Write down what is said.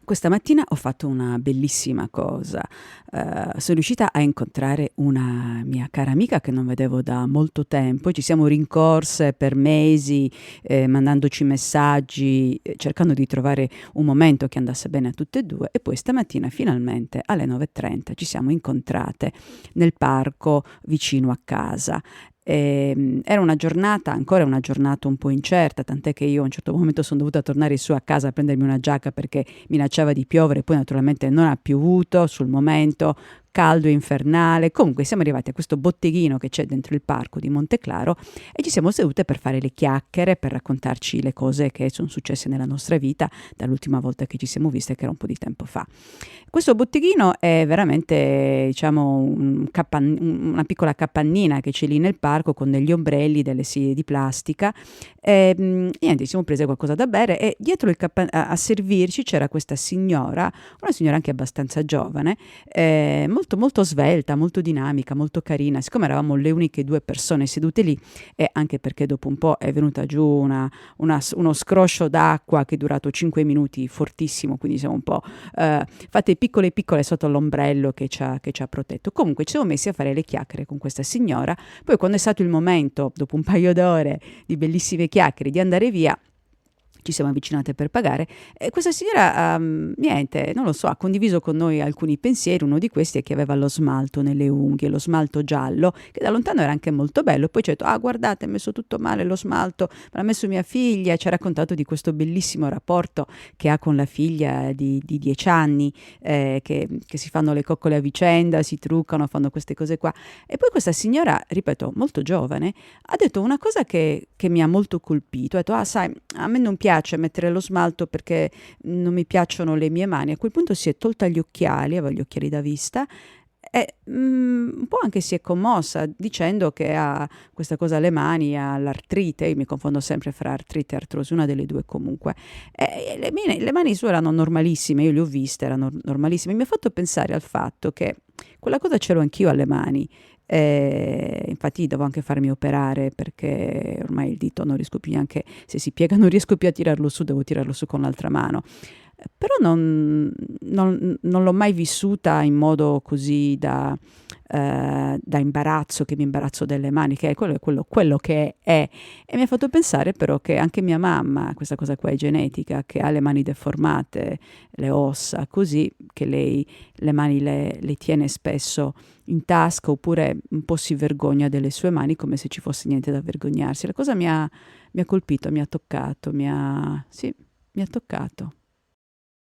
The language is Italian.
Questa mattina ho fatto una bellissima cosa. Sono riuscita a incontrare una mia cara amica che non vedevo da molto tempo. Ci siamo rincorse per mesi, mandandoci messaggi, cercando di trovare un momento che andasse bene a tutte e due. E poi stamattina, finalmente, alle 9:30, ci siamo incontrate nel parco vicino a casa. Era una giornata, ancora una giornata un po' incerta, tant'è che io a un certo momento sono dovuta tornare su a casa a prendermi una giacca perché minacciava di piovere, poi naturalmente non ha piovuto sul momento, caldo infernale. Comunque siamo arrivati a questo botteghino che c'è dentro il parco di Monteclaro e ci siamo sedute per fare le chiacchiere, per raccontarci le cose che sono successe nella nostra vita dall'ultima volta che ci siamo viste, che era un po' di tempo fa. Questo botteghino è veramente, diciamo, una piccola capannina che c'è lì nel parco con degli ombrelli, delle sedie di plastica. Niente, ci siamo prese qualcosa da bere e dietro a servirci c'era questa signora, una signora anche abbastanza giovane, molto, molto svelta, molto dinamica, molto carina. Siccome eravamo le uniche due persone sedute lì, e anche perché dopo un po' è venuta giù uno scroscio d'acqua che è durato 5 minuti, fortissimo, quindi siamo un po' fatte piccole piccole sotto l'ombrello che ci ha protetto. Comunque ci siamo messi a fare le chiacchiere con questa signora. Poi quando è stato il momento, dopo un paio d'ore di bellissime chiacchiere, di andare via, ci siamo avvicinate per pagare e questa signora, niente, non lo so, ha condiviso con noi alcuni pensieri. Uno di questi è che aveva lo smalto nelle unghie, lo smalto giallo, che da lontano era anche molto bello. Poi ci ha detto: ah, guardate, è messo tutto male lo smalto, me l'ha messo mia figlia, e ci ha raccontato di questo bellissimo rapporto che ha con la figlia di 10 anni, che si fanno le coccole a vicenda, si truccano, fanno queste cose qua. E poi questa signora, ripeto, molto giovane, ha detto una cosa che mi ha molto colpito. Ha detto: ah, sai, a me non piace mettere lo smalto perché non mi piacciono le mie mani. A quel punto si è tolta gli occhiali, aveva gli occhiali da vista, e un po' anche si è commossa dicendo che ha questa cosa alle mani, ha l'artrite. Io mi confondo sempre fra artrite e artrosi, una delle due comunque. E le mani sue erano normalissime, io le ho viste, erano normalissime. Mi ha fatto pensare al fatto che quella cosa ce l'ho anch'io alle mani. Infatti devo anche farmi operare perché ormai il dito non riesco più neanche, se si piega non riesco più a tirarlo su, devo tirarlo su con l'altra mano. Però non l'ho mai vissuta in modo così da imbarazzo, che mi imbarazzo delle mani, che è quello che è. E mi ha fatto pensare però che anche mia mamma, questa cosa qua è genetica, che ha le mani deformate, le ossa, così, che lei le mani le tiene spesso in tasca, oppure un po' si vergogna delle sue mani come se ci fosse niente da vergognarsi. La cosa mi ha colpito, mi ha toccato, sì, mi ha toccato.